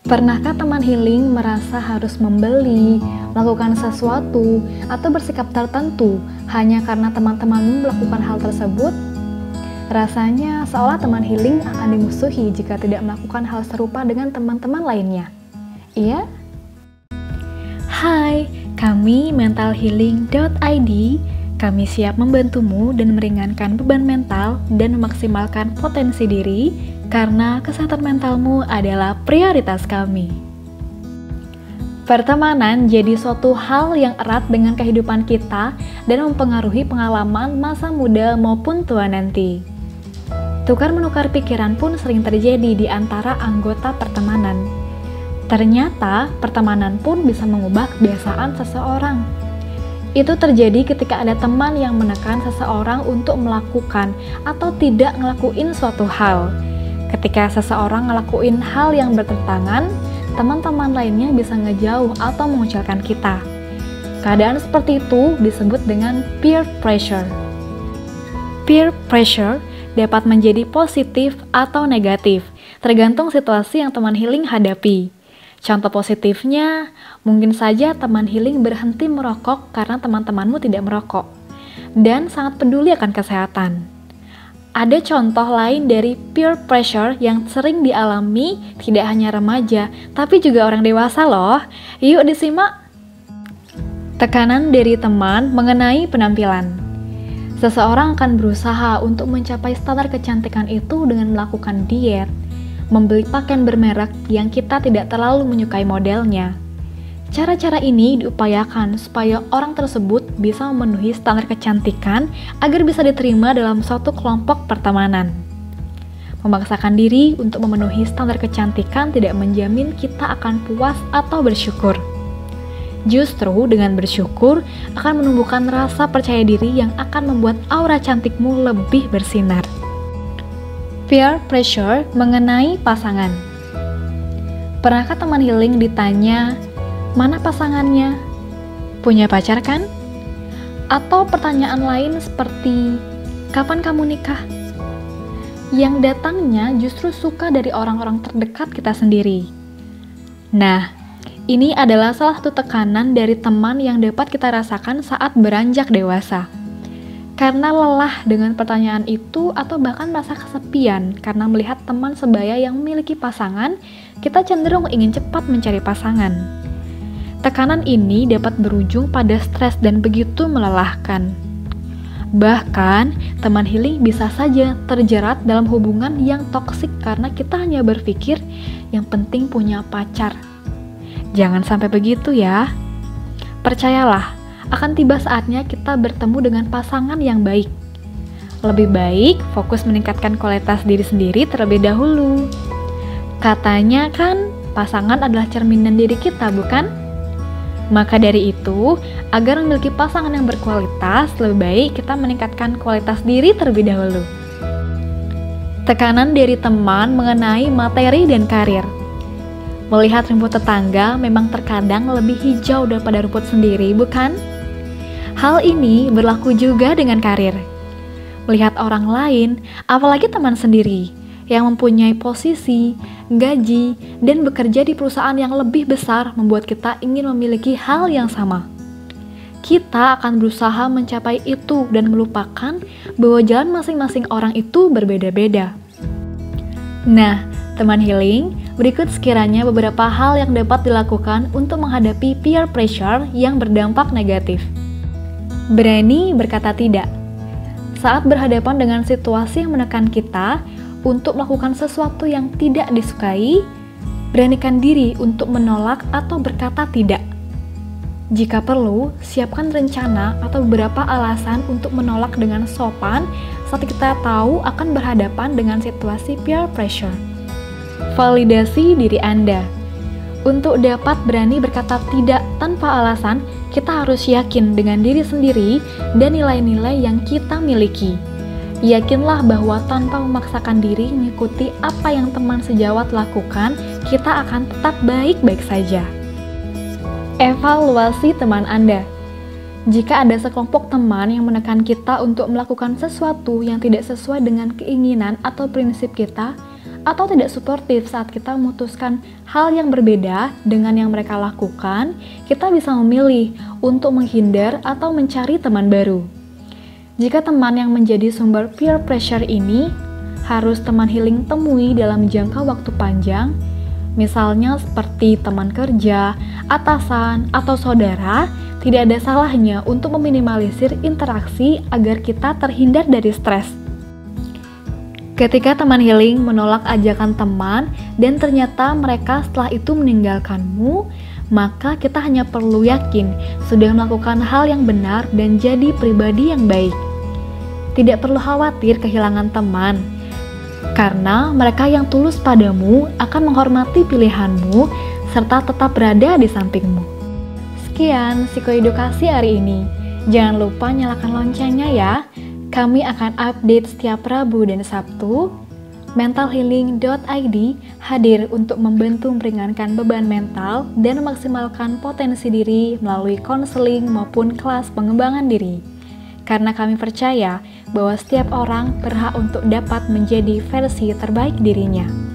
Pernahkah teman healing merasa harus membeli, melakukan sesuatu, atau bersikap tertentu hanya karena teman-temanmu melakukan hal tersebut? Rasanya seolah teman healing akan dimusuhi jika tidak melakukan hal serupa dengan teman-teman lainnya. Iya? Hai, kami mentalhealing.id. Kami siap membantumu dan meringankan beban mental dan memaksimalkan potensi diri karena kesehatan mentalmu adalah prioritas kami. Pertemanan jadi suatu hal yang erat dengan kehidupan kita dan mempengaruhi pengalaman masa muda maupun tua nanti. Tukar-menukar pikiran pun sering terjadi di antara anggota pertemanan. Ternyata, pertemanan pun bisa mengubah kebiasaan seseorang. Itu terjadi ketika ada teman yang menekan seseorang untuk melakukan atau tidak ngelakuin suatu hal. Ketika seseorang ngelakuin hal yang bertentangan, teman-teman lainnya bisa ngejauh atau mengucilkan kita. Keadaan seperti itu disebut dengan peer pressure. Peer pressure dapat menjadi positif atau negatif, tergantung situasi yang teman healing hadapi. Contoh positifnya, mungkin saja teman healing berhenti merokok karena teman-temanmu tidak merokok, dan sangat peduli akan kesehatan. Ada contoh lain dari peer pressure yang sering dialami tidak hanya remaja, tapi juga orang dewasa loh. Yuk disimak. Tekanan dari teman mengenai penampilan. Seseorang akan berusaha untuk mencapai standar kecantikan itu dengan melakukan diet, membeli pakaian bermerek yang kita tidak terlalu menyukai modelnya. Cara-cara ini diupayakan supaya orang tersebut bisa memenuhi standar kecantikan agar bisa diterima dalam suatu kelompok pertemanan. Memaksakan diri untuk memenuhi standar kecantikan tidak menjamin kita akan puas atau bersyukur. Justru dengan bersyukur akan menumbuhkan rasa percaya diri yang akan membuat aura cantikmu lebih bersinar. Peer pressure mengenai pasangan. Pernahkah teman healing ditanya, mana pasangannya? Punya pacar kan? Atau pertanyaan lain seperti, kapan kamu nikah? Yang datangnya justru suka dari orang-orang terdekat kita sendiri. Nah, ini adalah salah satu tekanan dari teman yang dapat kita rasakan saat beranjak dewasa. Karena lelah dengan pertanyaan itu atau bahkan merasa kesepian karena melihat teman sebaya yang memiliki pasangan, kita cenderung ingin cepat mencari pasangan. Tekanan ini dapat berujung pada stres dan begitu melelahkan. Bahkan, teman healing bisa saja terjerat dalam hubungan yang toksik karena kita hanya berpikir yang penting punya pacar. Jangan sampai begitu ya. Percayalah, akan tiba saatnya kita bertemu dengan pasangan yang baik. Lebih baik fokus meningkatkan kualitas diri sendiri terlebih dahulu. Katanya kan, pasangan adalah cerminan diri kita, bukan? Maka dari itu, agar memiliki pasangan yang berkualitas, lebih baik kita meningkatkan kualitas diri terlebih dahulu. Tekanan dari teman mengenai materi dan karir. Melihat rumput tetangga memang terkadang lebih hijau daripada rumput sendiri, bukan? Hal ini berlaku juga dengan karir. Melihat orang lain, apalagi teman sendiri, yang mempunyai posisi, gaji, dan bekerja di perusahaan yang lebih besar membuat kita ingin memiliki hal yang sama. Kita akan berusaha mencapai itu dan melupakan bahwa jalan masing-masing orang itu berbeda-beda. Nah, teman healing, berikut sekiranya beberapa hal yang dapat dilakukan untuk menghadapi peer pressure yang berdampak negatif. Berani berkata tidak. Saat berhadapan dengan situasi yang menekan kita, untuk melakukan sesuatu yang tidak disukai, beranikan diri untuk menolak atau berkata tidak. Jika perlu, siapkan rencana atau beberapa alasan untuk menolak dengan sopan saat kita tahu akan berhadapan dengan situasi peer pressure. Validasi diri Anda. Untuk dapat berani berkata tidak tanpa alasan, kita harus yakin dengan diri sendiri dan nilai-nilai yang kita miliki. Yakinlah bahwa tanpa memaksakan diri mengikuti apa yang teman sejawat lakukan, kita akan tetap baik-baik saja. Evaluasi teman Anda. Jika ada sekelompok teman yang menekan kita untuk melakukan sesuatu yang tidak sesuai dengan keinginan atau prinsip kita, atau tidak suportif saat kita memutuskan hal yang berbeda dengan yang mereka lakukan, kita bisa memilih untuk menghindar atau mencari teman baru. Jika teman yang menjadi sumber peer pressure ini harus teman healing temui dalam jangka waktu panjang, misalnya seperti teman kerja, atasan, atau saudara, tidak ada salahnya untuk meminimalisir interaksi agar kita terhindar dari stres. Ketika teman healing menolak ajakan teman dan ternyata mereka setelah itu meninggalkanmu, maka kita hanya perlu yakin sudah melakukan hal yang benar dan jadi pribadi yang baik. Tidak perlu khawatir kehilangan teman, karena mereka yang tulus padamu akan menghormati pilihanmu serta tetap berada di sampingmu. Sekian psikoedukasi hari ini. Jangan lupa nyalakan loncengnya ya. Kami akan update setiap Rabu dan Sabtu. Mentalhealing.id hadir untuk membantu meringankan beban mental dan memaksimalkan potensi diri melalui konseling maupun kelas pengembangan diri. Karena kami percaya bahwa setiap orang berhak untuk dapat menjadi versi terbaik dirinya.